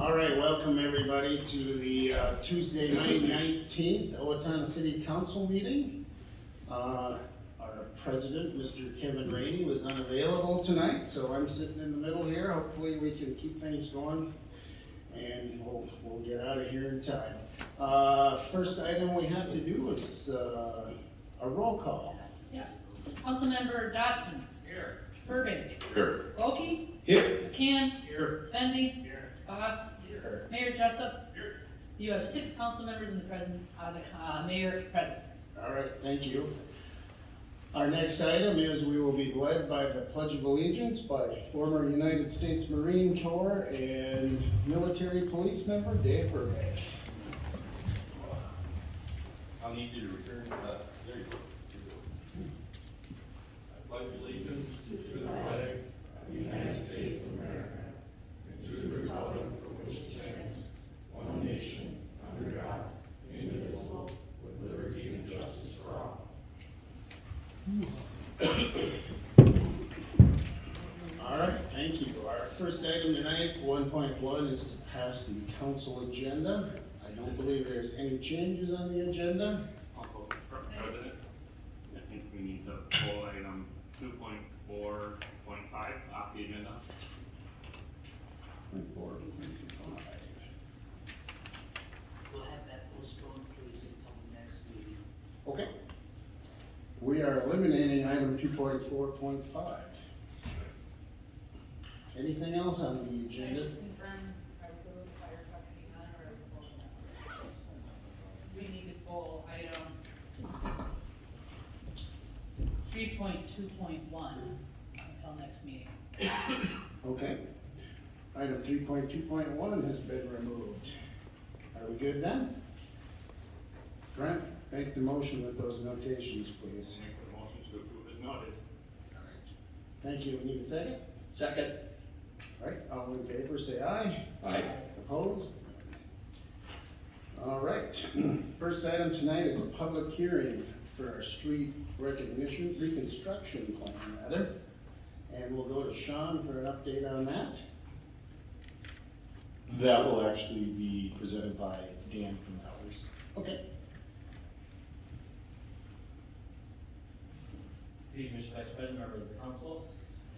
All right, welcome everybody to the Tuesday night 19th Owatonna City Council meeting. Our president, Mr. Kevin Rainey, was unavailable tonight, so I'm sitting in the middle here. Hopefully we can keep things going and we'll get out of here in time. First item we have to do is a roll call. Yes. Councilmember Dotson. Here. Burbank. Here. Bulkey. Here. McCann. Here. Svenby. Here. Voss. Here. Mayor Jessup. Here. You have 6 council members and the mayor present. All right, thank you. Our next item is we will be led by the Pledge of Allegiance by former United States Marine Corps and military police member Dave Burbank. I'll need you to return there you go. I pledge allegiance to the flag of the United States of America and to the republic for which it stands, one nation, under God, indivisible, with liberty and justice for all. All right, thank you. Our first item tonight, 1.1, is to pass the council agenda. I don't believe there's any changes on the agenda. Also, President, I think we need to pull item 2.4.5 off the agenda. 2.4.5. We'll have that postponed, please, until the next meeting. Okay. We are eliminating item 2.4.5. Anything else on the agenda? Confirm, are we good with the fire truck being on or are we pulling that? We need to pull item 3.2.1 until next meeting. Okay. Item 3.2.1 has been removed. Are we good then? Grant, make the motion with those notations, please. Make the motion to approve as noted. All right. Thank you. We need a second? Second. All right, all in favor, say aye. Aye. Opposed? All right. First item tonight is a public hearing for our street reconstruction plan, rather. And we'll go to Sean for an update on that. That will actually be presented by Dan from Powers. Okay. Good evening, Mr. Vice President, members of the council.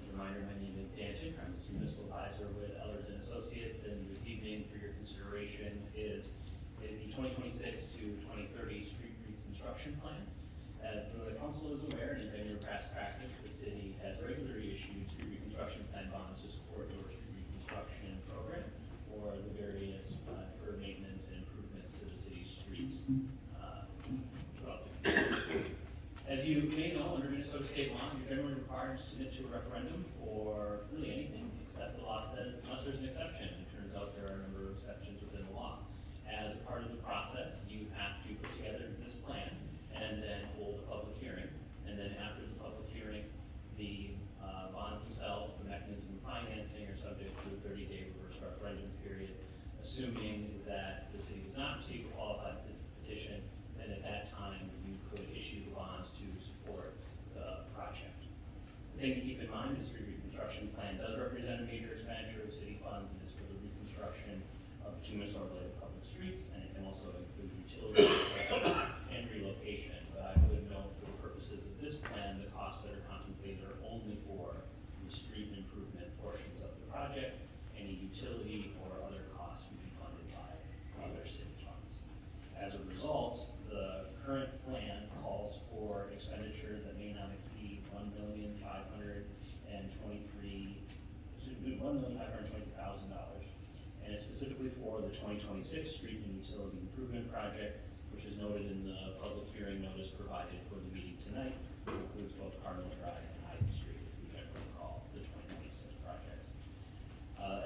As a reminder, my name is Dan Schick. I'm the municipal advisor with Ellers and Associates, and this evening for your consideration is the 2026 to 2030 street reconstruction plan. As the council is aware, and has been your past practice, the city has regularly issued street reconstruction plan bonds to support your street reconstruction program or the various for maintenance and improvements to the city's streets throughout the community. As you may know, under Minnesota state law, you're generally required to submit to a referendum for really anything, except the law says unless there's an exception. It turns out there are a number of exceptions within the law. As a part of the process, you have to put together this plan and then hold a public hearing. And then after the public hearing, the bonds themselves, the mechanism of financing are subject to a 30-day reverse referendum period, assuming that the city does not receive a qualified petition. Then at that time, you could issue the bonds to support the project. The thing to keep in mind is the reconstruction plan does represent a major expenditure of city funds and is for the reconstruction of 2 Minnesota-related public streets, and it can also include utility and relocation. But I would note for the purposes of this plan, the costs that are contemplated are only for the street improvement portions of the project. Any utility or other costs would be funded by other city funds. As a result, the current plan calls for expenditures that may not exceed $1,520,000, and it's specifically for the 2026 street and utility improvement project, which is noted in the public hearing notice provided for the meeting tonight. It includes both Cardinal Drive and Hyden Street, which I call the 2026 projects.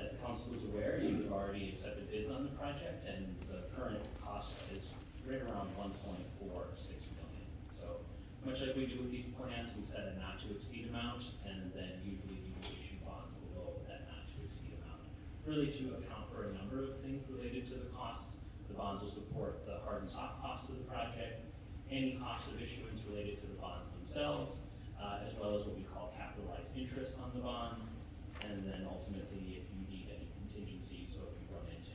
As the council is aware, you've already accepted bids on the project, and the current cost is right around $1.46 million. So much like we do with these plans, we set a not to exceed amount, and then usually you issue bonds below that not to exceed amount. Really to account for a number of things related to the costs. The bonds will support the hard and soft costs of the project, any cost of issuance related to the bonds themselves, as well as what we call capitalized interest on the bonds, and then ultimately if you need any contingency, so if you run into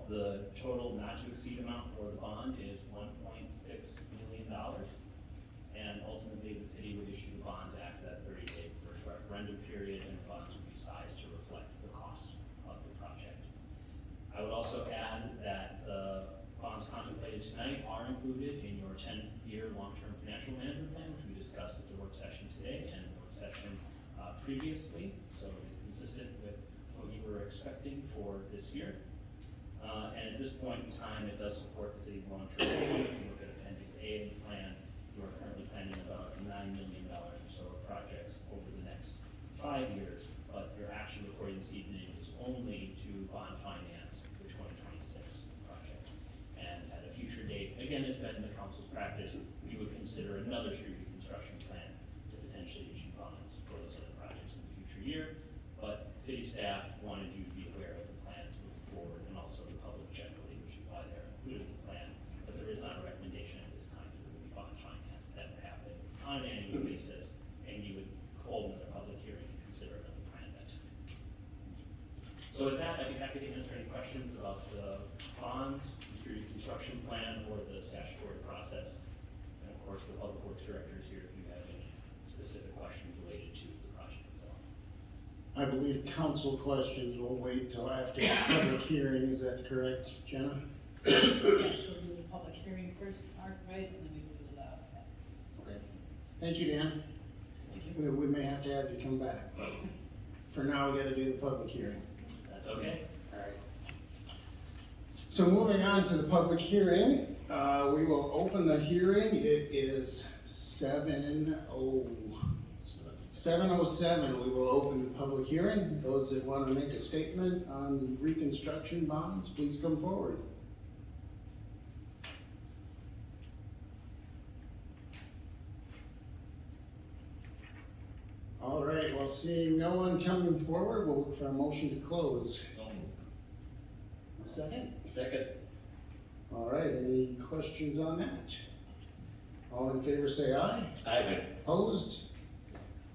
the total not to exceed amount for the bond is $1.6 million. And ultimately, the city would issue the bonds after that 30-day first referendum period, and the bonds would be sized to reflect the cost of the project. I would also add that the bonds contemplated tonight are included in your 10-year long-term financial management plan, which we discussed at the work session today and work sessions previously, so it is consistent with what you were expecting for this year. And at this point in time, it does support the city's long-term plan. If you look at Appendix A of the plan, you are currently planning about $9 million or so of projects over the next 5 years, but your action before you this evening is only to bond finance the 2026 project. And at a future date, again, has been the council's practice, you would consider another street reconstruction plan to potentially issue bonds for those other projects in the future year. But city staff wanted you to be aware of the plan to move forward, and also the public generally, which is why they're included in the plan. But there is not a recommendation at this time for the bond finance that would happen on an annual basis, and you would hold another public hearing and consider another plan at that time. So with that, I'd be happy to answer any questions about the bonds, the street reconstruction plan, or the statutory process. And of course, the public works director is here if you have any specific questions related to the project itself. I believe council questions will wait till after the public hearing, is that correct, Jenna? Yes, we'll do the public hearing first, Mark, right, and then we will do the, Okay. Thank you, Dan. Thank you. We may have to have you come back, but for now, we gotta do the public hearing. That's okay. All right. So moving on to the public hearing, we will open the hearing. It is 7:07. We will open the public hearing. Those that want to make a statement on the reconstruction bonds, please come forward. All right, well, seeing no one coming forward, we'll look for a motion to close. A second? Second. All right, any questions on that? All in favor say aye. Aye. Opposed?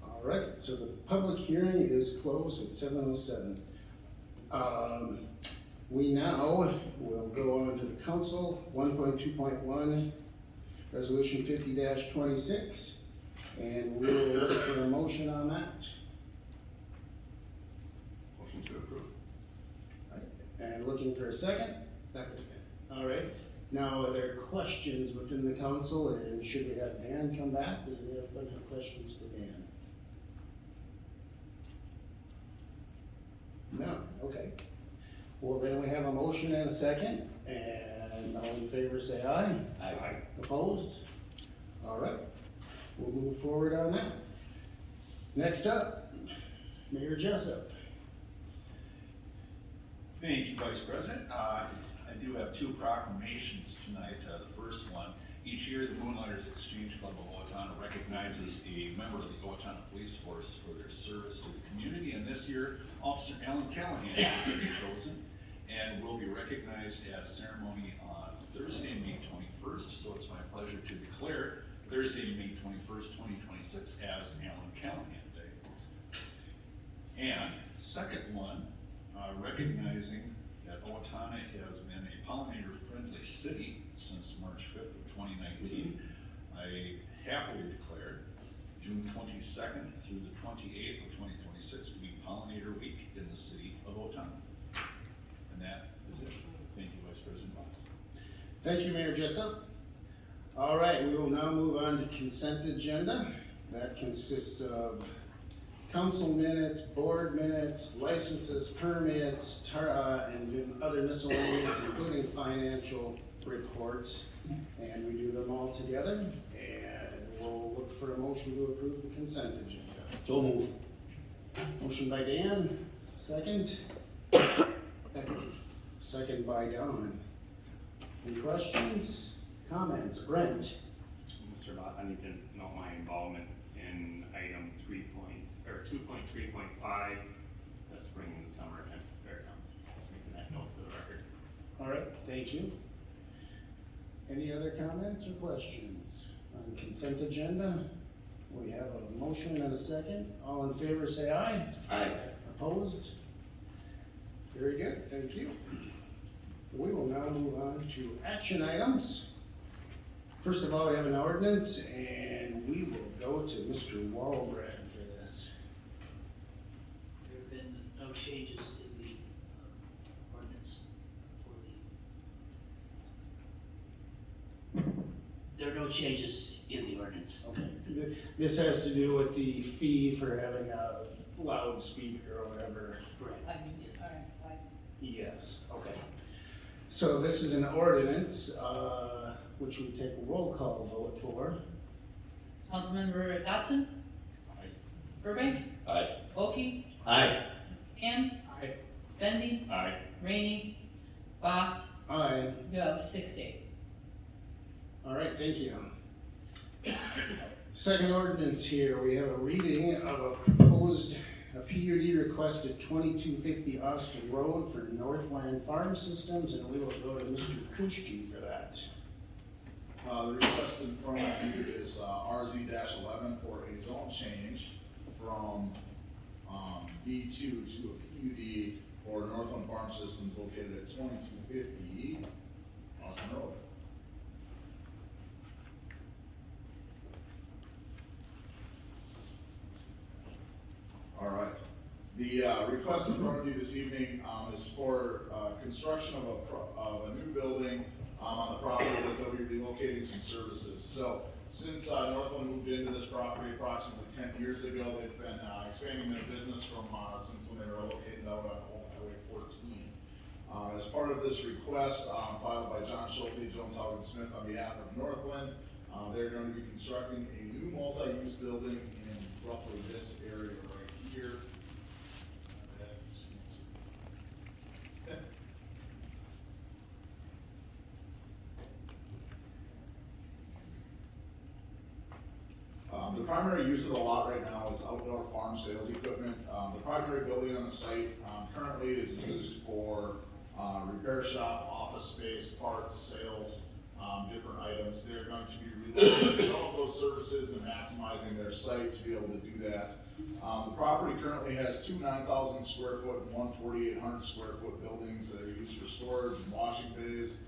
All right, so the public hearing is closed at 7:07. We now will go on to the council, 1.2.1, resolution 50-26, and we will look for a motion on that. Motion to approve. And looking for a second? Second. All right, now are there questions within the council, and should we have Dan come back? Because we have a bunch of questions for Dan. No, okay. Well, then we have a motion and a second, and all in favor say aye. Aye. Opposed? All right, we'll move forward on that. Next up, Mayor Jessup. Thank you, Vice President. I do have two proclamations tonight. The first one, each year the Moonlighters Exchange Club of Owatonna recognizes a member of the Owatonna Police Force for their service to the community, and this year Officer Alan Callahan has been chosen and will be recognized at a ceremony on Thursday, May 21st. So it's my pleasure to declare Thursday, May 21st, 2026 as Alan Callahan Day. And second one, recognizing that Owatonna has been a pollinator-friendly city since March 5th of 2019. I happily declare June 22nd through the 28th of 2026 to be Pollinator Week in the city of Owatonna. And that is it. Thank you, Vice President Box. Thank you, Mayor Jessup. All right, we will now move on to consent agenda. That consists of council minutes, board minutes, licenses, permits, and other miscellaneous, including financial reports. And we do them all together, and we'll look for a motion to approve the consent agenda. So move. Motion by Dan, second. Second by Don. Any questions, comments? Brent? Mr. Boss, I need to know my involvement in item 2.3.5, the spring and summer event fairgrounds. Just making that note for the record. All right, thank you. Any other comments or questions on consent agenda? We have a motion and a second. All in favor say aye. Aye. Opposed? Very good, thank you. We will now move on to action items. First of all, we have an ordinance, and we will go to Mr. Walbrand for this. There have been no changes in the ordinance there are no changes in the ordinance. Okay, this has to do with the fee for having a loudspeaker or whatever. Correct. Alright, Yes, okay. So this is an ordinance, which we take a roll call vote for. Councilmember Dotson? Aye. Burbank? Aye. Bulkey? Aye. Ham? Aye. Spendy? Aye. Rainey? Boss? Aye. You have 6 days. All right, thank you. Second ordinance here, we have a reading of a proposed, a PUD request at 2250 Austin Road for Northland Farm Systems, and we will go to Mr. Kuschke for that. The request in front of you is RZ-11 for a zone change from B2 to a PUD for Northland Farm Systems located at 2250 Austin Road. All right. The request in front of you this evening is for construction of a new building on the property that they'll be relocating some services. So since Northland moved into this property approximately 10 years ago, they've been expanding their business from since when they were located out on Old Highway 14. As part of this request filed by John Schulte, Jones Howard Smith on behalf of Northland, they're going to be constructing a new multi-use building in roughly this area right here. That's the chance. The primary use of the lot right now is outdoor farm sales equipment. The primary building on the site currently is used for repair shop, office space, parts, sales, different items. They're going to be relocating all of those services and maximizing their site to be able to do that. The property currently has two 9,000 square foot and one 4,800 square foot buildings that are used for storage and washing bays.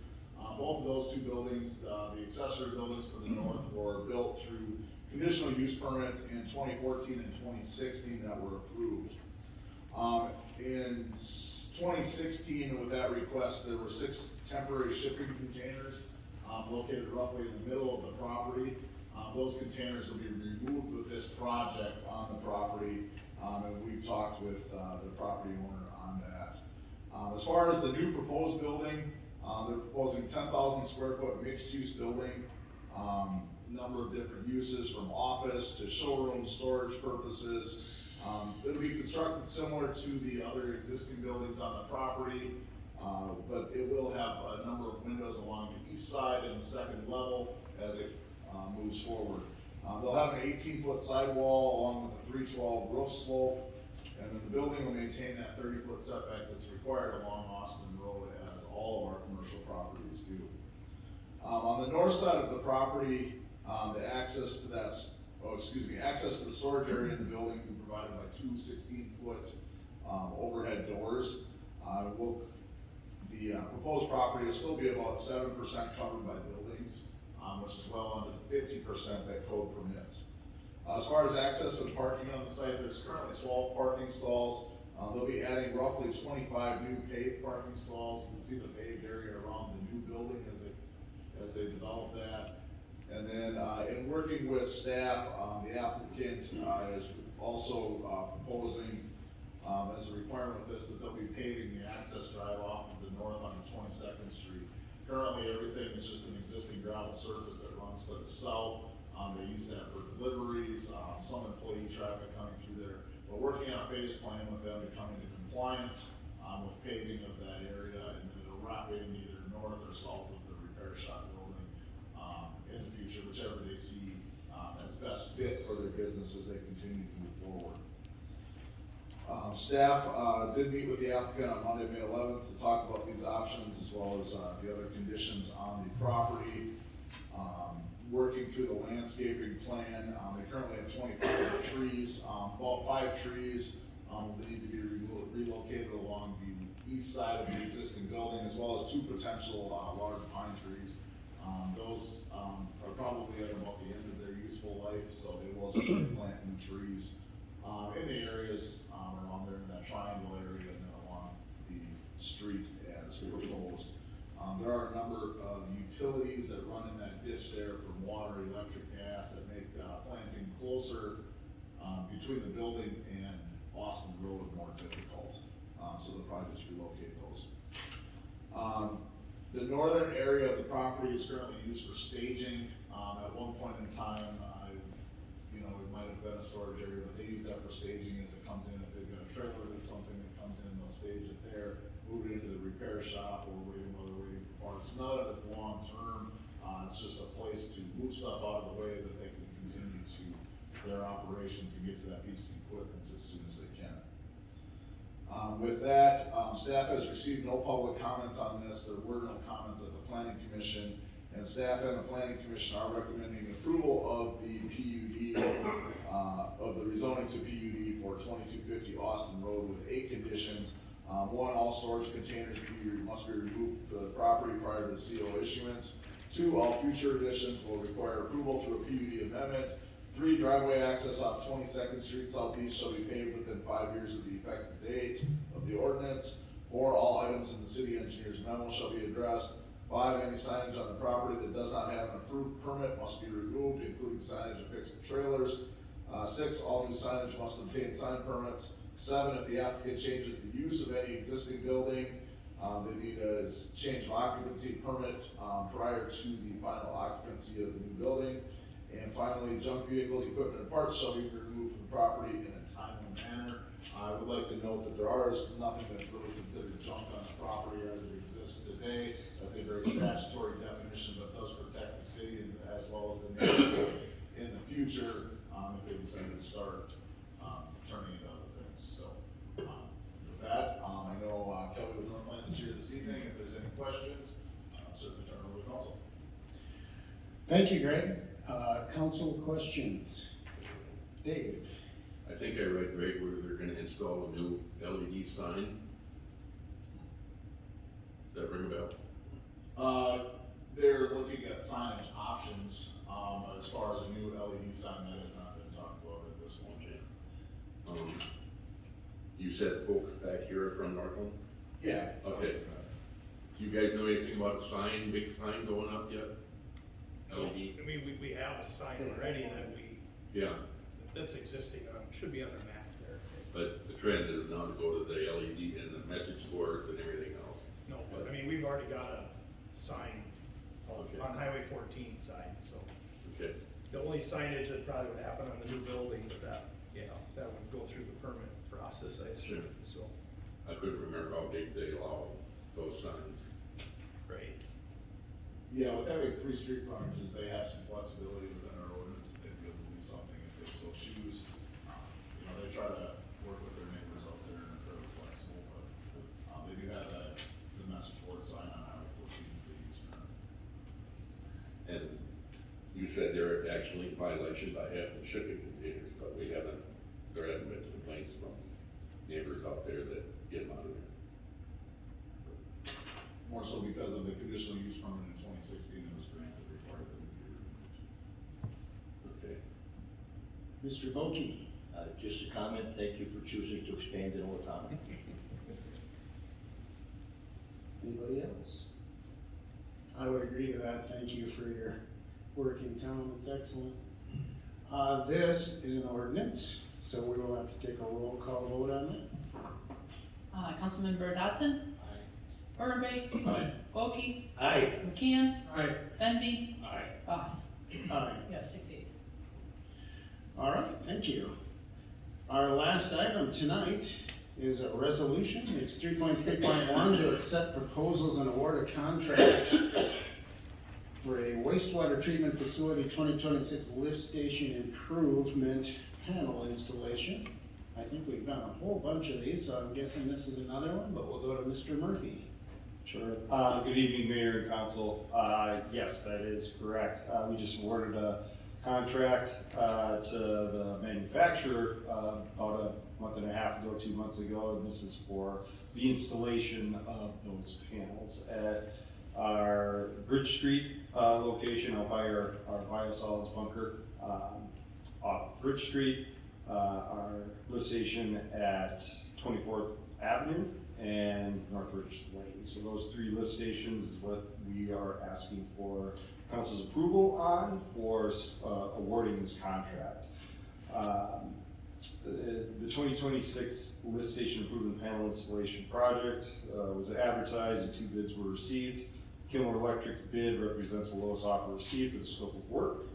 Both of those two buildings, the accessory buildings to the north, were built through conditional use permits in 2014 and 2016 that were approved. In 2016, with that request, there were 6 temporary shipping containers located roughly in the middle of the property. Those containers will be removed with this project on the property, and we've talked with the property owner on that. As far as the new proposed building, they're proposing 10,000 square foot mixed use building, number of different uses from office to showroom storage purposes. It'll be constructed similar to the other existing buildings on the property, but it will have a number of windows along the east side and the second level as it moves forward. They'll have an 18-foot sidewall along with a 312 roof slope, and then the building will maintain that 30-foot setback that's required along Austin Road, as all of our commercial properties do. On the north side of the property, the access to that, access to the storage area in the building will be provided by 2 16-foot overhead doors. The proposed property will still be about 7% covered by buildings, which is well under the 50% that code permits. As far as access and parking on the site, there's currently 12 parking stalls. They'll be adding roughly 25 new paved parking stalls. You can see the paved area around the new building as they develop that. And then in working with staff, the applicant is also proposing as a requirement of this that they'll be paving the access drive off of the north on 22nd Street. Currently, everything is just an existing gravel surface that runs to the south. They use that for deliveries, some employee traffic coming through there. We're working on a phase plan with them to come into compliance with paving of that area, and then it'll wrap in either north or south of the repair shop building in the future, whichever they see as best fit for their business as they continue to move forward. Staff did meet with the applicant on Monday, May 11th to talk about these options as well as the other conditions on the property. Working through the landscaping plan, they currently have 25 trees. About 5 trees will need to be relocated along the east side of the existing building, as well as 2 two potential, large pine trees. Those, are probably at about the end of their useful life, so they will just replant new trees, in the areas, around there in that triangle area and then along the street as proposed. There are a number of utilities that run in that ditch there from water, electric, gas that make, planting closer, between the building and Austin Road more difficult. So they'll probably just relocate those. The northern area of the property is currently used for staging. At one point in time, it might have been a storage area, but they use that for staging as it comes in. If they've got a trailer that's something that comes in, they'll stage it there, move it into the repair shop or waiting while they're waiting for parts. None of it's long-term. It's just a place to move stuff out of the way that they can continue to their operations and get to that piece of equipment as soon as they can. With that, staff has received no public comments on this. There were no comments at the planning commission, and staff and the planning commission are recommending approval of the PUD, of the rezoning to PUD for 2250 Austin Road with 8 conditions. One, all storage containers must be removed from the property prior to the CO issuance. 2, all future additions will require approval through a PUD amendment. 3, driveway access off 22nd Street Southeast shall be paved within 5 years of the effective date of the ordinance. 4, all items in the city engineer's memo shall be addressed. 5, any signage on the property that does not have an approved permit must be removed, including signage affixed to trailers. 6, all new signage must obtain sign permits. 7, if the applicant changes the use of any existing building, they need a change of occupancy permit prior to the final occupancy of the new building. And finally, junk vehicles, equipment, and parts shall be removed from the property in a timely manner. I would like to note that there is nothing that's really considered junk on the property as it exists today. That's a very statutory definition, but does protect the city and as well as the neighborhood in the future, if they decide to start, turning into other things. So, with that, I know, Kelly with Northland is here this evening. If there's any questions, certainly turn over to council. Thank you, Greg. Council questions? Dave? I think I read, Greg, where they're gonna install a new LED sign. Does that ring a bell? They're looking at signage options, as far as a new LED sign that has not been talked about at this point. You said folks back here are from Northland? Yeah. Okay. Do you guys know anything about a sign, big sign going up yet? LED? I mean, we have a sign already that that's existing should be on the map there. But the trend is now to go to the LED and the message boards and everything else. No, but I mean, we've already got a sign Okay. on Highway 14 side, so. Okay. The only signage that probably would happen on the new building, but that would go through the permit process, I assume, so. I couldn't remember how big they allow those signs. Right. Yeah, with having 3 street frontages, they have some flexibility within our ordinance. They'd be able to do something if they so choose. They try to work with their neighbors out there and they're fairly flexible, but, they do have the message board sign on Highway 14 that they use currently. And you said they're actually in violation by having shipping containers, but there haven't been complaints from neighbors out there that get them out of there. More so because of the conditional use permit in 2016 that was granted required them to be removed. Okay. Mr. Boki? Just a comment, thank you for choosing to expand in Owatonna. Anybody else? I would agree to that. Thank you for your work in town. It's excellent. This is an ordinance, so we will have to take a roll call vote on it. Councilmember Dodson? Aye. Burnaby? Aye. Bulky? Aye. McCann? Aye. Svenby? Aye. Voss? Aye. You have 6 yeas. All right, thank you. Our last item tonight is a resolution. It's 3.3.1 to accept proposals and award a contract for a wastewater treatment facility 2026 lift station improvement panel installation. I think we've done a whole bunch of these, so I'm guessing this is another one, but we'll go to Mr. Murphy. Sure. Good evening, Mayor and Council. Yes, that is correct. We just awarded a contract to the manufacturer about a month and a half ago, 2 months ago, and this is for the installation of those panels at our Bridge Street location out by our biosolids bunker off Bridge Street, our lift station at 24th Avenue, and North Ridge Lane. So those 3 lift stations is what we are asking for council's approval on for awarding this contract. The 2026 lift station improvement panel installation project was advertised and 2 bids were received. Kilmer Electric's bid represents the lowest offer received for the scope of work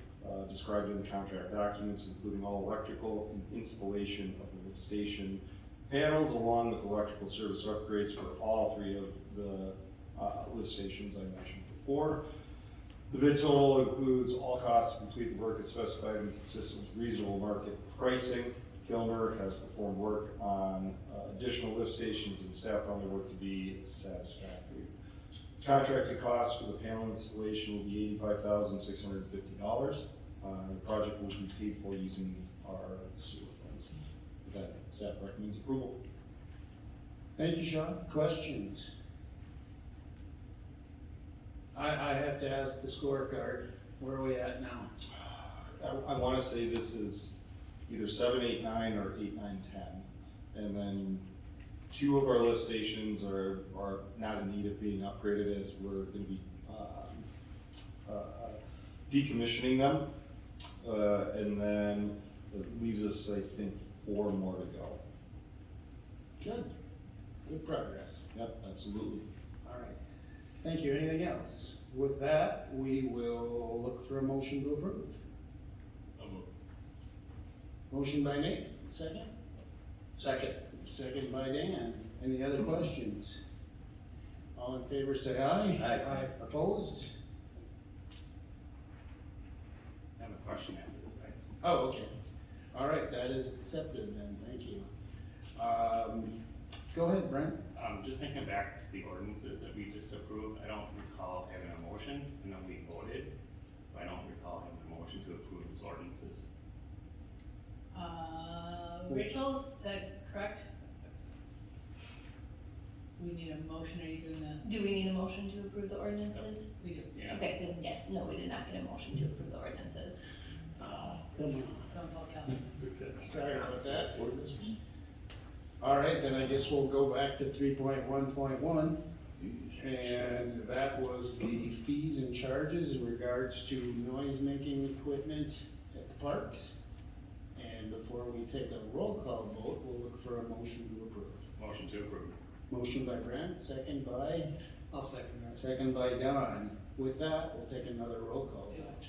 described in the contract documents, including all electrical and installation of the lift station panels, along with electrical service upgrades for all 3 of the lift stations I mentioned before. The bid total includes all costs to complete the work as specified and consistent with reasonable market pricing. Kilmer has performed work on additional lift stations and staff found their work to be satisfactory. Contracted cost for the panel installation will be $85,650. The project will be paid for using our sewer funds. With that, staff recommends approval. Thank you, Sean. Questions? I have to ask the scorecard. Where are we at now? I want to say this is either 7, 8, 9 or 8, 9, 10. And then 2 of our lift stations are not in need of being upgraded as we're going to be decommissioning them. And then it leaves us, I think, 4 more to go. Good. Good progress. Yep, absolutely. All right. Thank you. Anything else? With that, we will look for a motion to approve. So moved. Motion by Nate, second? Second. Second by Dan. Any other questions? All in favor say aye. Aye. Opposed? I have a question after this. Oh, okay. All right, that is accepted then, thank you. Go ahead, Brent. Just thinking back to the ordinances that we just approved, I don't recall having a motion, and then we voted, but I don't recall having a motion to approve those ordinances. Rachel, is that correct? We need a motion, are you doing that? Do we need a motion to approve the ordinances? We do. Yeah. Okay, then yes, no, we did not get a motion to approve the ordinances. Come on. Don't call Kelly. Sorry about that. All right, then I guess we'll go back to 3.1.1. And that was the fees and charges in regards to noise-making equipment at the parks. And before we take a roll call vote, we'll look for a motion to approve. Motion to approve. Motion by Brent, second by? I'll second that. Second by Don. With that, we'll take another roll call vote.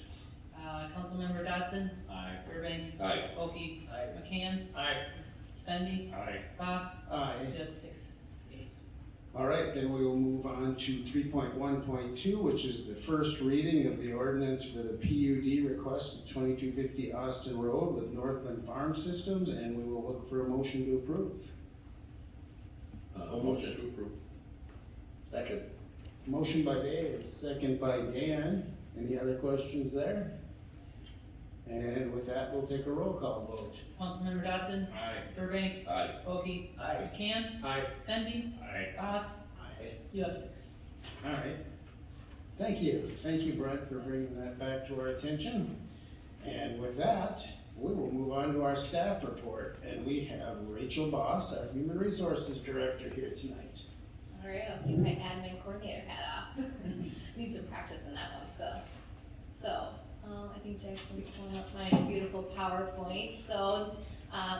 Councilmember Dodson, Aye. Burbank, Aye. Oki, Aye. McCann, Aye. Spendy, Aye. Boss, Aye. just 6 yeas. All right, then we will move on to 3.1.2, which is the first reading of the ordinance for the PUD request at 2250 Austin Road with Northland Farm Systems, and we will look for a motion to approve. Motion to approve. Second. Motion by Dave, second by Dan. Any other questions there? And with that, we'll take a roll call vote. Councilmember Dodson, Aye. Burbank, Aye. Oki, Aye. McCann, Aye. Spendy, Aye. Boss, Aye. you have 6. All right. Thank you. Thank you, Brent, for bringing that back to our attention. And with that, we will move on to our staff report. And we have Rachel Boss, our Human Resources Director, here tonight. All right, I'll take my admin coordinator hat off. Need some practice in that one still. So, I think Jackson's pulling up my beautiful PowerPoint. So,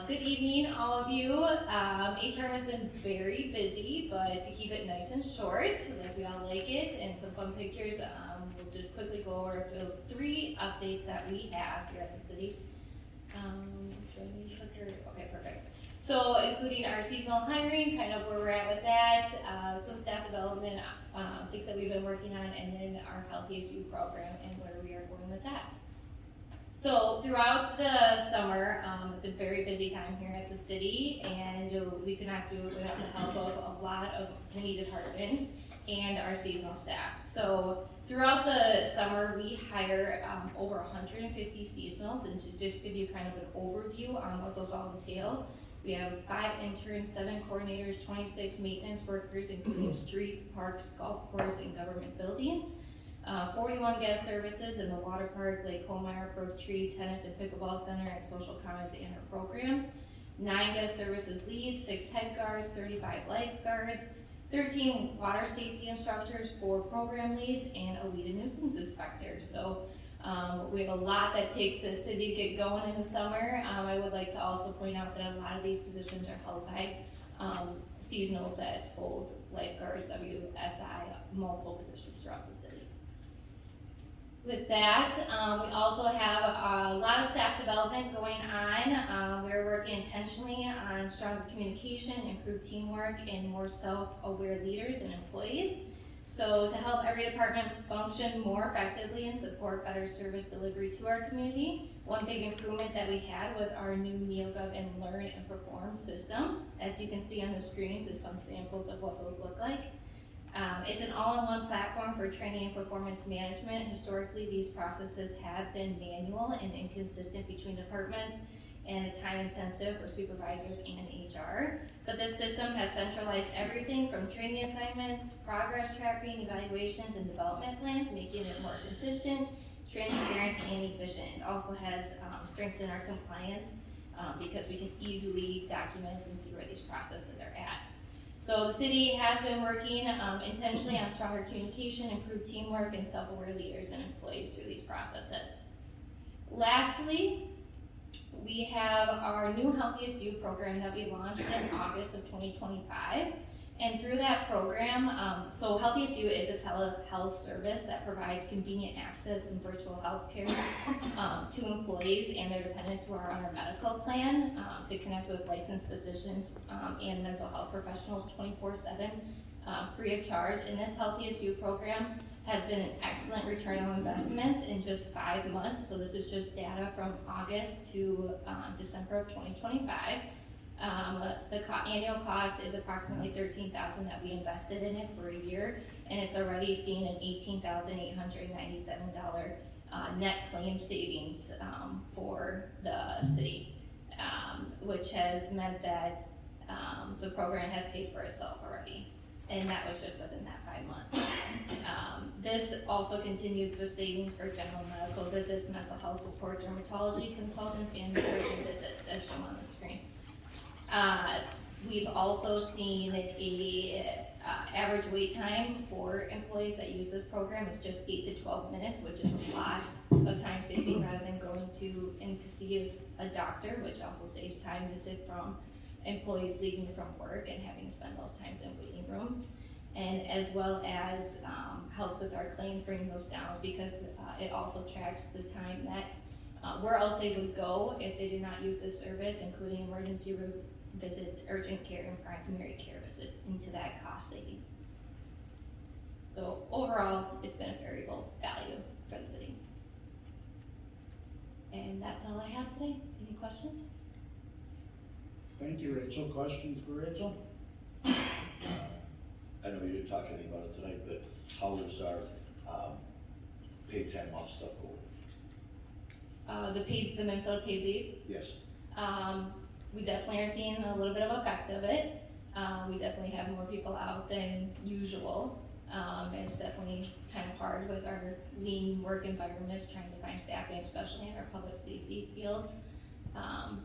good evening, all of you. HR has been very busy, but to keep it nice and short, so that we all like it, and some fun pictures, we'll just quickly go over the 3 updates that we have here at the city. Do I need a clicker? Okay, perfect. So, including our seasonal hiring, kind of where we're at with that, some staff development, things that we've been working on, and then our Health ASU program and where we are going with that. So throughout the summer, it's a very busy time here at the city, and we could not do it without the help of a lot of many departments and our seasonal staff. So throughout the summer, we hire over 150 seasonals, and to just give you kind of an overview on what those all entail, We have 5 interns, 7 coordinators, 26 maintenance workers, including streets, parks, golf course, and government buildings. 41 guest services in the water park, Lake Homeyer, Brook Tree, tennis and pickleball center, and social commons and our programs. 9 guest services leads, 6 head guards, 35 lifeguards, 13 water safety instructors, 4 program leads, and a weed and nuisance inspector. So we have a lot that takes the city to get going in the summer. I would like to also point out that a lot of these positions are held by seasonals that hold lifeguards, WSI, multiple positions throughout the city. With that, we also have a lot of staff development going on. We're working intentionally on stronger communication, improved teamwork, and more self-aware leaders and employees. So to help every department function more effectively and support better service delivery to our community, one big improvement that we had was our new NeoGov and Learn and Perform system. As you can see on the screens is some samples of what those look like. It's an all-in-one platform for training and performance management. Historically, these processes have been manual and inconsistent between departments and time-intensive for supervisors and HR. But this system has centralized everything from training assignments, progress tracking, evaluations, and development plans, making it more consistent, transparent, and efficient. It also has strengthened our compliance because we can easily document and see where these processes are at. So the city has been working intentionally on stronger communication, improved teamwork, and self-aware leaders and employees through these processes. Lastly, we have our new Healthiest You program that we launched in August of 2025. And through that program, so Healthiest You is a telehealth service that provides convenient access and virtual health care to employees and their dependents who are on our medical plan to connect with licensed physicians and mental health professionals 24/7 free of charge. And this Healthiest You program has been an excellent return on investment in just 5 months. So this is just data from August to December of 2025. The annual cost is approximately $13,000 that we invested in it for a year, and it's already seen an $18,897 net claim savings for the city, which has meant that the program has paid for itself already, and that was just within that 5 months. This also continues with savings for general medical visits, mental health support, dermatology consultants, and nutrition visits, as shown on the screen. We've also seen a average wait time for employees that use this program is just 8 to 12 minutes, which is a lot of time saving rather than going in to see a doctor, which also saves time visit from employees leaving from work and having to spend those times in waiting rooms. And as well as helps with our claims, bringing those down because it also tracks the time that where else they would go if they did not use this service, including emergency room visits, urgent care, and primary care visits into that cost savings. So overall, it's been a variable value for the city. And that's all I have today. Any questions? Thank you, Rachel. Questions for Rachel? I know you didn't talk anything about it tonight, but how does our paid time off stuff go? The Minnesota paid leave. Yes. We definitely are seeing a little bit of effect of it. We definitely have more people out than usual. It's definitely kind of hard with our lean work environments, trying to find staffing, especially in our public safety fields.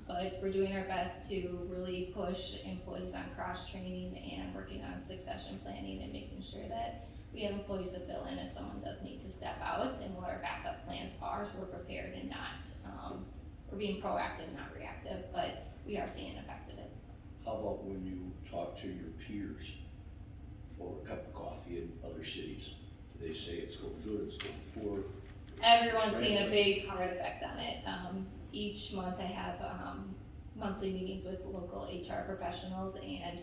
But we're doing our best to really push employees on cross-training and working on succession planning and making sure that we have employees to fill in if someone does need to step out and what our backup plans are, so we're prepared and not, we're being proactive, not reactive, but we are seeing an effect of it. How about when you talk to your peers over a cup of coffee in other cities? Do they say it's going good, it's going poor? Everyone's seeing a big hard effect on it. Each month I have monthly meetings with local HR professionals, and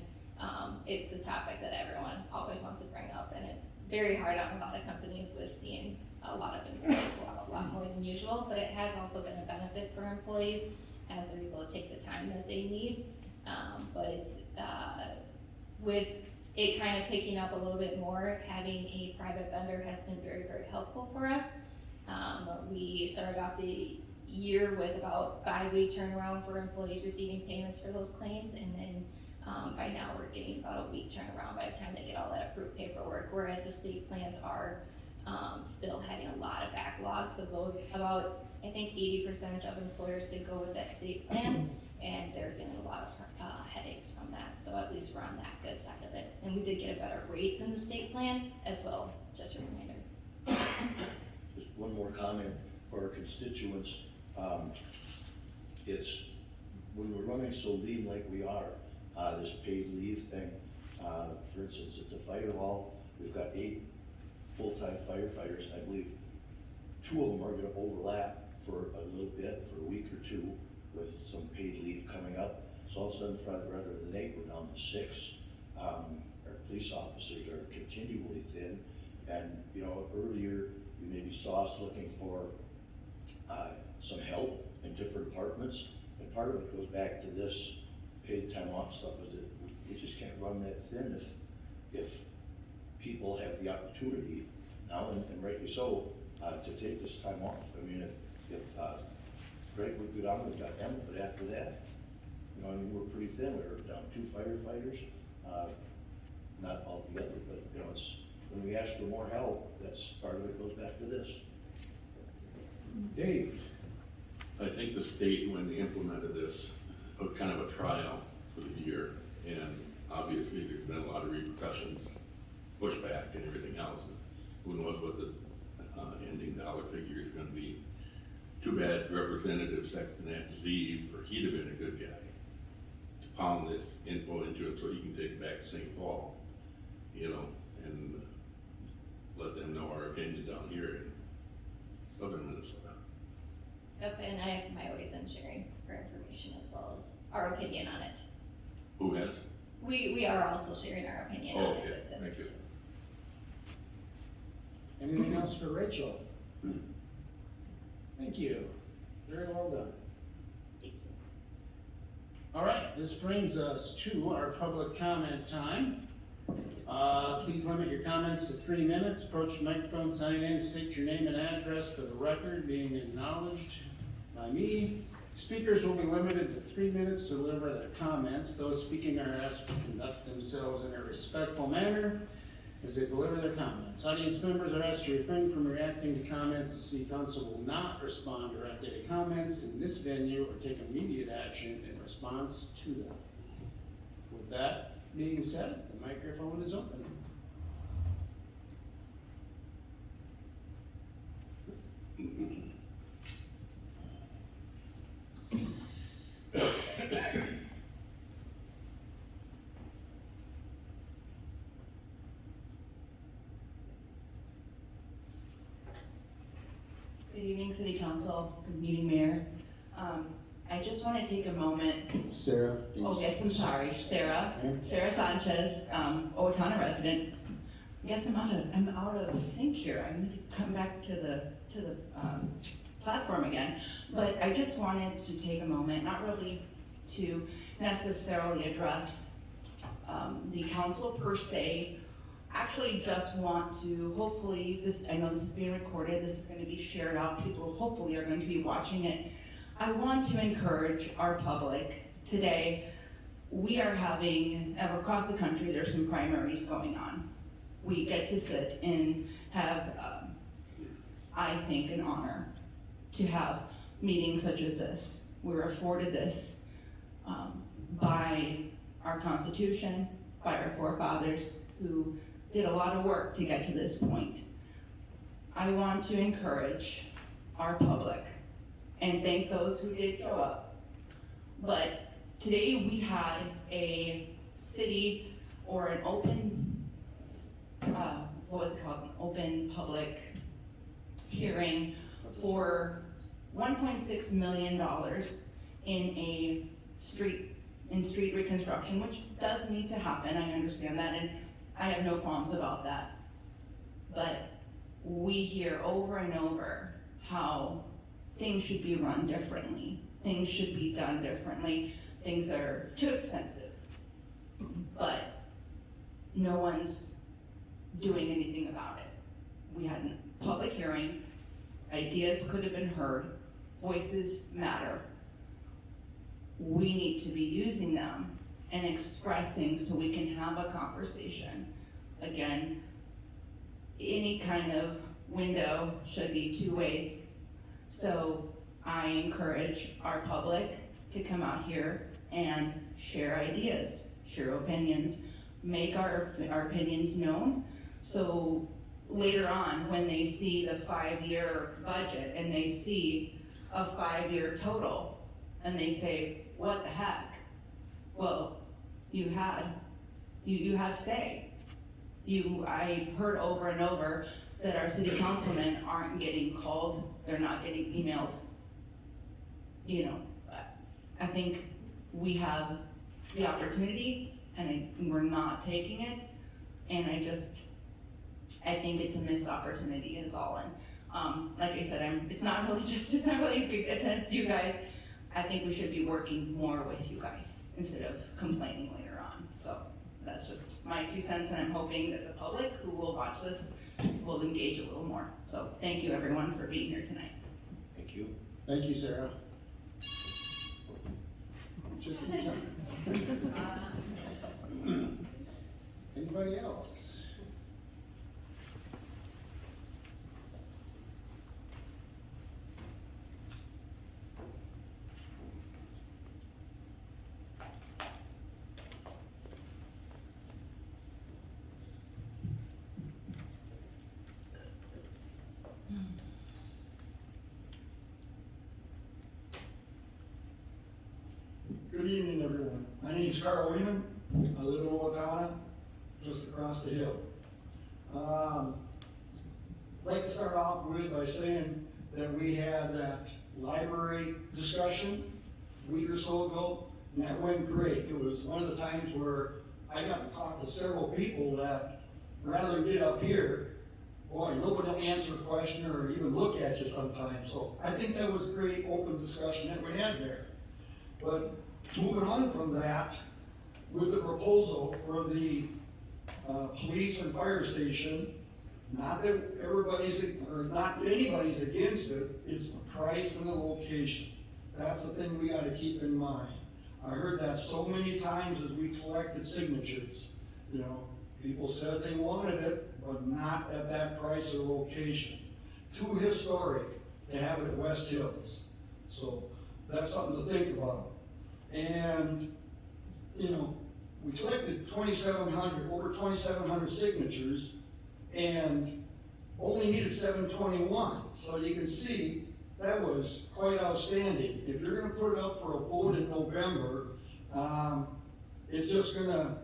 it's the topic that everyone always wants to bring up, and it's very hard on a lot of companies with seeing a lot of employees go out a lot more than usual, but it has also been a benefit for employees as they're able to take the time that they need. But with it kind of picking up a little bit more, having a private vendor has been very, very helpful for us. We started off the year with about 5-week turnaround for employees receiving payments for those claims, and then by now we're getting about a week turnaround by the time they get all that approved paperwork, whereas the state plans are still having a lot of backlog. So those about, I think 80% of employers did go with that state plan, and they're feeling a lot of headaches from that. So at least we're on that good side of it. And we did get a better rate than the state plan as well, just a reminder. Just one more comment for our constituents. It's, when we're running so lean like we are, this paid leave thing, for instance, at the fire hall, we've got 8 full-time firefighters. I believe 2 of them are gonna overlap for a little bit, for a week or 2, with some paid leave coming up. So all of a sudden, rather than 8, we're down to 6. Our police officers are continually thin. And, you know, earlier, you maybe saw us looking for some help in different departments. And part of it goes back to this paid time off stuff, is that we just can't run that thin if people have the opportunity now, and rightly so, to take this time off. I mean, if Greg would go down, we've got him, but after that, you know, I mean, we're pretty thin. We're down 2 firefighters, not all together, but, you know, it's, when we ask for more help, that's part of it goes back to this. Dave? I think the state, when they implemented this, kind of a trial for the year, and obviously there's been a lot of repercussions, pushback and everything else. Who knows what the ending dollar figure is gonna be. Too bad Representative Sexton had to leave, or he'd have been a good guy to pound this info into him so he can take it back to St. Paul, you know, and let them know our opinion down here in southern Minnesota. Yep, and I have my ways in sharing our information as well as our opinion on it. Who has? We are also sharing our opinion on it Okay, with them. thank you. Anything else for Rachel? Thank you. Very well done. Thank you. All right, this brings us to our public comment time. Please limit your comments to 3 minutes. Approach the microphone, sign in, state your name and address for the record, being acknowledged by me. Speakers will be limited to 3 minutes to deliver their comments. Those speaking are asked to conduct themselves in a respectful manner as they deliver their comments. Audience members are asked to refrain from reacting to comments. The City Council will not respond directly to comments in this venue or take immediate action in response to them. With that being said, the microphone is open. Good evening, City Council. Good meeting, Mayor. I just want to take a moment. Sarah. Oh, yes, I'm sorry. Sarah Sanchez, Owatonna resident. I guess I'm out of sync here. I need to come back to the platform again. But I just wanted to take a moment, not really to necessarily address the council per se. Actually just want to, hopefully, I know this is being recorded, this is going to be shared out, people hopefully are going to be watching it. I want to encourage our public today. We are having, across the country, there's some primaries going on. We get to sit and have, I think, an honor to have meetings such as this. We're afforded this by our Constitution, by our forefathers who did a lot of work to get to this point. I want to encourage our public and thank those who did show up. But today we had a city or an open, what was it called? An open public hearing for $1.6 million in street reconstruction, which does need to happen. I understand that, and I have no qualms about that. But we hear over and over how things should be run differently. Things should be done differently. Things are too expensive. But no one's doing anything about it. We had a public hearing. Ideas could have been heard. voices matter. We need to be using them and expressing so we can have a conversation. Again, any kind of window should be 2 ways. So I encourage our public to come out here and share ideas, share opinions, make our opinions known. So later on, when they see the 5-year budget and they see a 5-year total, and they say, what the heck? Well, you have say. I've heard over and over that our city councilmen aren't getting called, they're not getting emailed. You know, I think we have the opportunity and we're not taking it. And I think it's a missed opportunity is all. And like I said, it's not really against you guys. I think we should be working more with you guys instead of complaining later on. So that's just my 2 cents, and I'm hoping that the public who will watch this will engage a little more. So thank you everyone for being here tonight. Thank you. Thank you, Sarah. Just in time. Anybody else? Good evening, everyone. My name is Carl Wieman. I live in Owatonna, just across the hill. I'd like to start off by saying that we had that library discussion a week or so ago, and that went great. It was one of the times where I got to talk to several people that rather get up here, boy, nobody will answer a question or even look at you sometimes. So I think that was a great open discussion that we had there. But moving on from that, with the proposal for the police and fire station, not that anybody's against it, it's the price and the location. That's the thing we gotta keep in mind. I heard that so many times as we collected signatures. You know, people said they wanted it, but not at that price or location. Too historic to have it at West Hills. So that's something to think about. And, you know, we collected over 2,700 signatures and only needed 721. So you can see that was quite outstanding. If you're gonna put it up for a vote in November, it's just gonna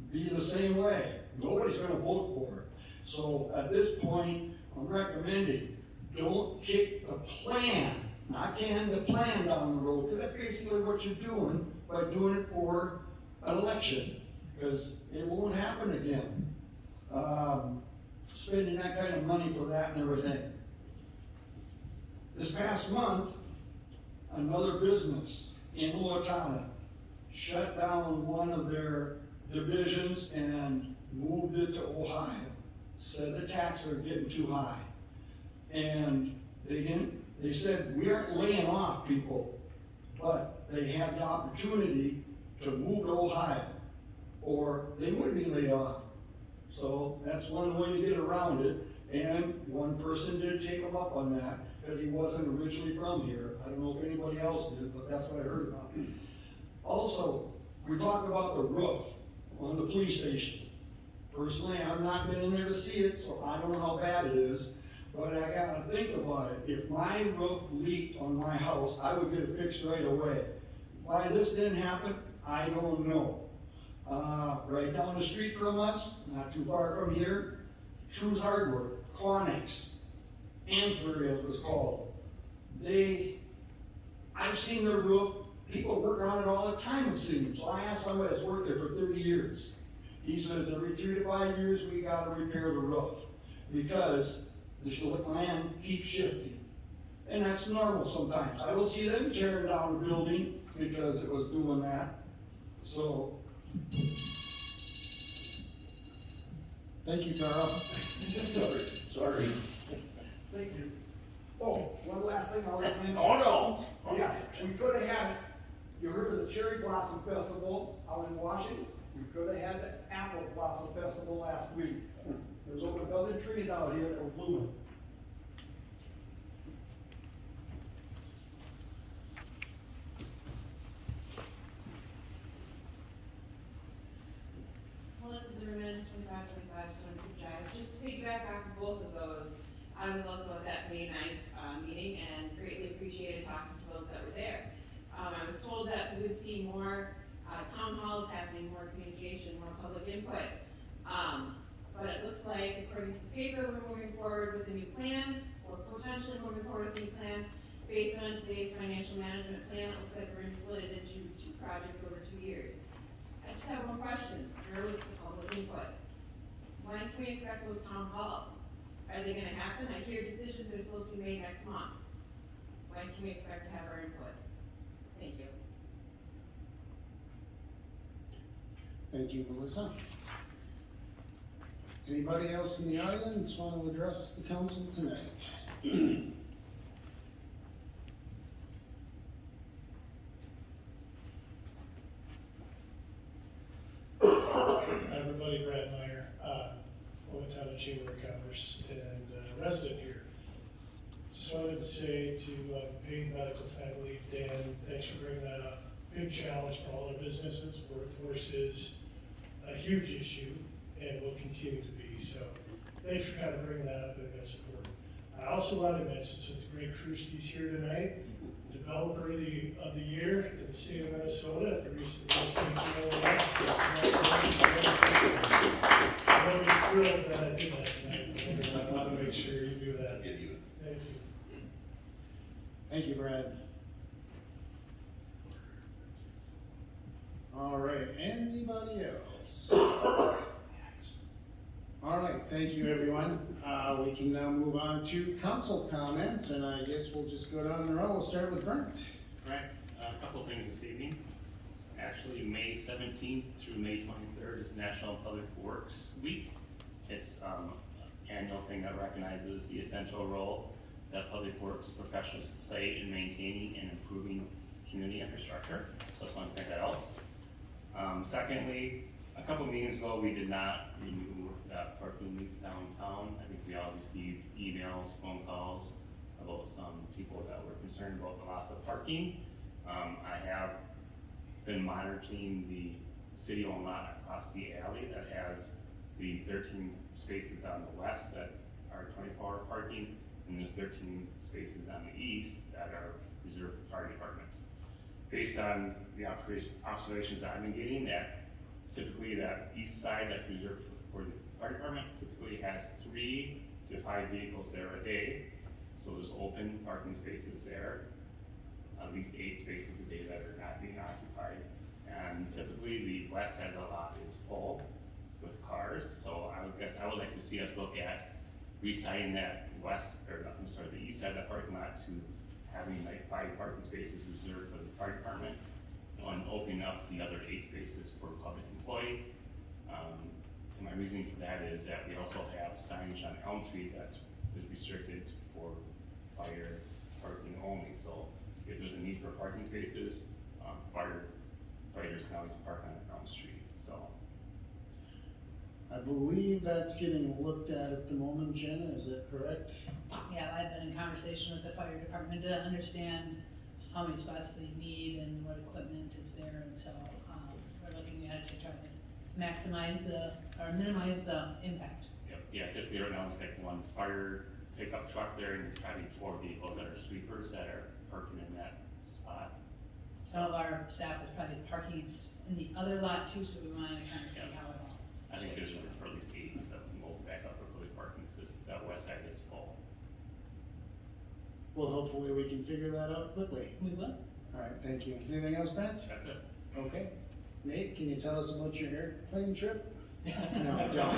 be the same way. Nobody's gonna vote for it. So at this point, I'm recommending, don't kick the plan, not can the plan down the road, because that's basically what you're doing by doing it for an election, because it won't happen again. Spending that kind of money for that and everything. This past month, another business in Owatonna shut down one of their divisions and moved it to Ohio. Said the taxes are getting too high. And they said, we aren't laying off people, but they have the opportunity to move to Ohio, or they would be laid off. So that's one way to get around it, and one person did take him up on that, because he wasn't originally from here. I don't know if anybody else did, but that's what I heard about. Also, we talked about the roof on the police station. Personally, I've not been in there to see it, so I don't know how bad it is, but I gotta think about it. If my roof leaked on my house, I would get it fixed right away. Why this didn't happen, I don't know. Right down the street from us, not too far from here, True's Hardware, Quanix, Ansbury as it was called. I've seen their roof, people work on it all the time it seems. So I asked somebody that's worked there for 30 years. He says every 3 to 5 years we gotta repair the roof because the land keeps shifting. And that's normal sometimes. I don't see them tearing down the building because it was doing that. So. Thank you, Carl. Sorry. Thank you. Oh, one last thing I'll recommend. Oh, no. Cherry Blossom Festival out in Washington. We could have had the Apple Blossom Festival last week. There's over a dozen trees out here that were blooming. Melissa Zimmerman, 2525 Stone Creek Drive. Just to piggyback off of both of those, I was also at that May 9th meeting and greatly appreciated talking to those that were there. I was told that we would see more town halls happening, more communication, more public input. But it looks like, according to the paper, we're moving forward with a new plan, or potentially moving forward with a new plan. Based on today's financial management plan, it looks like we're gonna split it into 2 projects over 2 years. I just have one question. Where was the public input? When can we expect those town halls? Are they gonna happen? I hear decisions are supposed to be made next month. When can we expect to have our input? Thank you. Thank you, Melissa. Anybody else in the audience want to address the council tonight? Everybody, Brad Meyer, Owatonna Chamber of Commerce, and resident here. Just wanted to say to paid medical family leave, Dan, thanks for bringing that up. Big challenge for all our businesses. Workforce is a huge issue and will continue to be. So thanks for kind of bringing that up and that support. I also want to mention, since Greg Kruschke's here tonight, Developer of the Year in the state of Minnesota at the recent Real Estate Journal Awards. I'm always thrilled that I did that tonight. I want to make sure you do that. Thank you. Thank you, Brad. All right, anybody else? All right, thank you, everyone. We can now move on to council comments, and I guess we'll just go down the row. We'll start with Brent. Right, a couple of things this evening. Actually, May 17th through May 23rd is National Public Works Week. It's an annual thing that recognizes the essential role that public works professionals play in maintaining and improving community infrastructure. So I just want to point that out. Secondly, a couple meetings ago, we did not renew that parking lease downtown. I think we all received emails, phone calls about some people that were concerned about the loss of parking. I have been monitoring the city-owned lot across the alley that has the 13 spaces on the west that are 24-hour parking, and there's 13 spaces on the east that are reserved for fire department. Based on the observations I've been getting, that typically that east side that's reserved for the fire department typically has 3 to 5 vehicles there a day. So there's open parking spaces there, at least 8 spaces a day that are not being occupied. And typically the west side of the lot is full with cars. So I would like to see us look at residing that the east side of that parking lot to having like 5 parking spaces reserved for the fire department and opening up the other 8 spaces for public employee. And my reasoning for that is that we also have signage on Elm Street that's restricted for fire parking only. So if there's a need for parking spaces, firefighters can always park on Elm Street. So I believe that's getting looked at the moment, Jenna, is that correct? Yeah, I've been in conversation with the fire department to understand how many spots they need and what equipment is there, and so, we're looking at it to try to maximize or minimize the impact. Yep. Yeah, typically right now it's like 1 fire pickup truck there and probably 4 vehicles that are sweepers that are parking in that spot. Some of our staff is probably parking in the other lot too, so we wanted to kind of see how it all. I think there's room for at least 8 that can move back up for public parking, since that west side is full. Well, hopefully we can figure that out quickly. We will. All right, thank you. Anything else, Brent? That's it. Okay. Nate, can you tell us about your airplane trip? No, don't.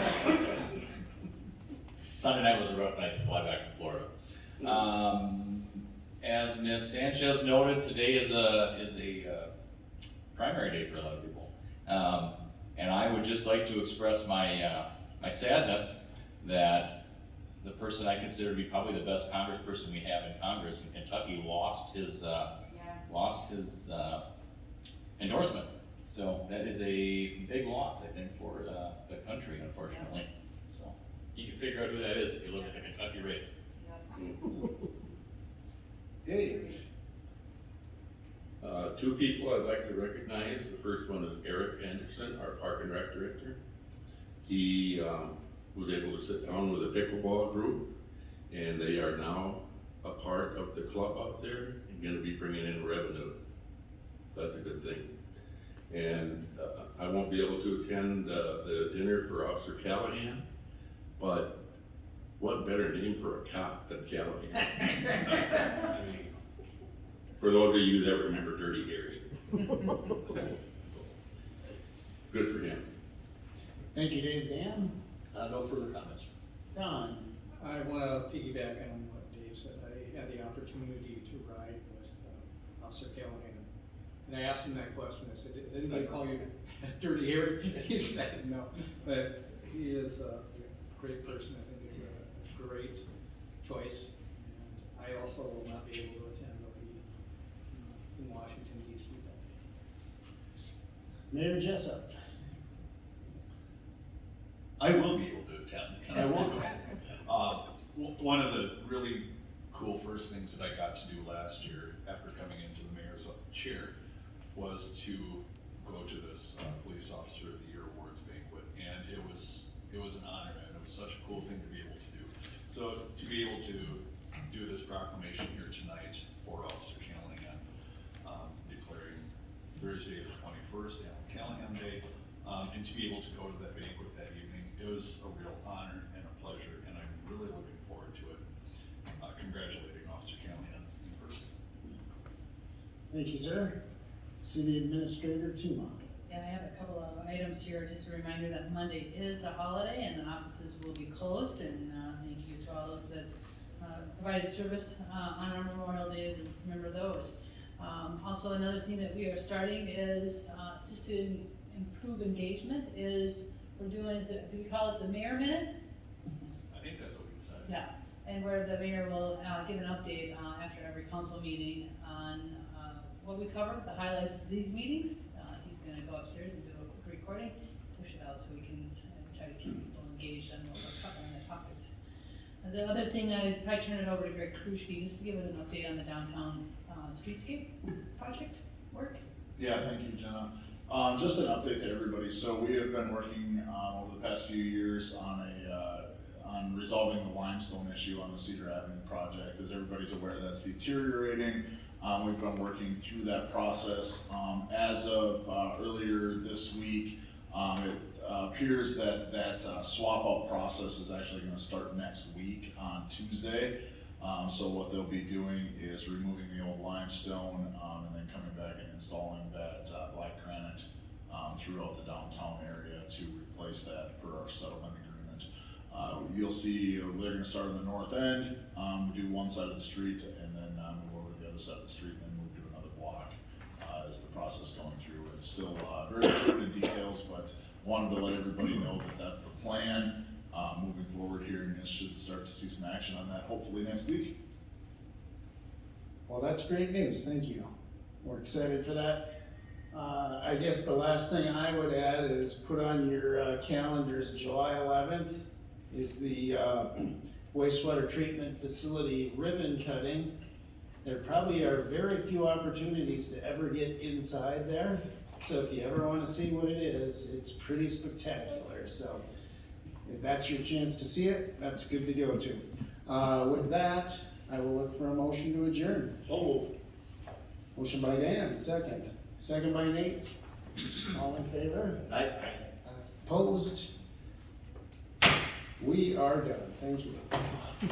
Sunday night was a rough night to fly back from Florida. As Ms. Sanchez noted, today is a primary day for a lot of people. And I would just like to express my sadness that the person I consider to be probably the best congressperson we have in Congress in Kentucky lost his endorsement. So that is a big loss, I think, for the country, unfortunately. So you can figure out who that is if you look at the Kentucky race. Dave? Two people I'd like to recognize. The first one is Eric Anderson, our Park and Rec Director. He was able to sit down with a pickleball group, and they are now a part of the club out there and gonna be bringing in revenue. That's a good thing. And I won't be able to attend the dinner for Officer Callahan, but what better name for a cop than Callahan? I mean, for those of you that remember Dirty Harry. Good for him. Thank you, Dave. Dan? No further comments. Don? I want to piggyback on what Dave said. I had the opportunity to ride with Officer Callahan. And I asked him that question. I said, does anybody call you Dirty Harry? He said no. But he is a great person. I think it's a great choice. And I also will not be able to attend. I'll be in Washington, D.C. Mayor Jessup? I will be able to attend, and I will go. One of the really cool first things that I got to do last year after coming into the mayor's chair was to go to this Police Officer of the Year Awards banquet, and it was an honor, and it was such a cool thing to be able to do. So to be able to do this proclamation here tonight for Officer Callahan, declaring Thursday the 21st, Alan Callahan Day, and to be able to go to that banquet that evening, it was a real honor and a pleasure, and I'm really looking forward to it. Congratulating Officer Callahan in person. Thank you, sir. City Administrator Tuma? Yeah, I have a couple of items here, just a reminder that Monday is a holiday and the offices will be closed, and thank you to all those that provided service on our Memorial Day, to remember those. Also, another thing that we are starting is, just to improve engagement, is we're doing, do we call it the Mayor Minute? I think that's what we decided. Yeah, and where the mayor will give an update after every council meeting on what we covered, the highlights of these meetings. He's gonna go upstairs and do a quick recording, push it out so we can try to keep people engaged on what we're covering, the topics. The other thing, I'd probably turn it over to Greg Kruschke, just to give us an update on the downtown streetscape project work. Yeah, thank you, Jenna. Just an update to everybody. So we have been working over the past few years on on resolving the limestone issue on the Cedar Avenue project. As everybody's aware, that's deteriorating. We've been working through that process. As of earlier this week, it appears that that swap out process is actually going to start next week on Tuesday. So what they'll be doing is removing the old limestone and then coming back and installing that black granite throughout the downtown area to replace that per our settlement agreement. You'll see they're going to start on the north end, do one side of the street, and then move over to the other side of the street, and then move to another block as the process going through. It's still very fluid in details, but wanted to let everybody know that that's the plan moving forward here, and should start to see some action on that hopefully next week. Well, that's great news, thank you. We're excited for that. I guess the last thing I would add is put on your calendars, July 11th is the Wastewater Treatment Facility ribbon cutting. There probably are very few opportunities to ever get inside there. So if you ever want to see what it is, it's pretty spectacular. So if that's your chance to see it, that's good to go to. With that, I will look for a motion to adjourn. So moved. Motion by Dan, second. Second by Nate. All in favor? Aye. Opposed? We are done. Thank you.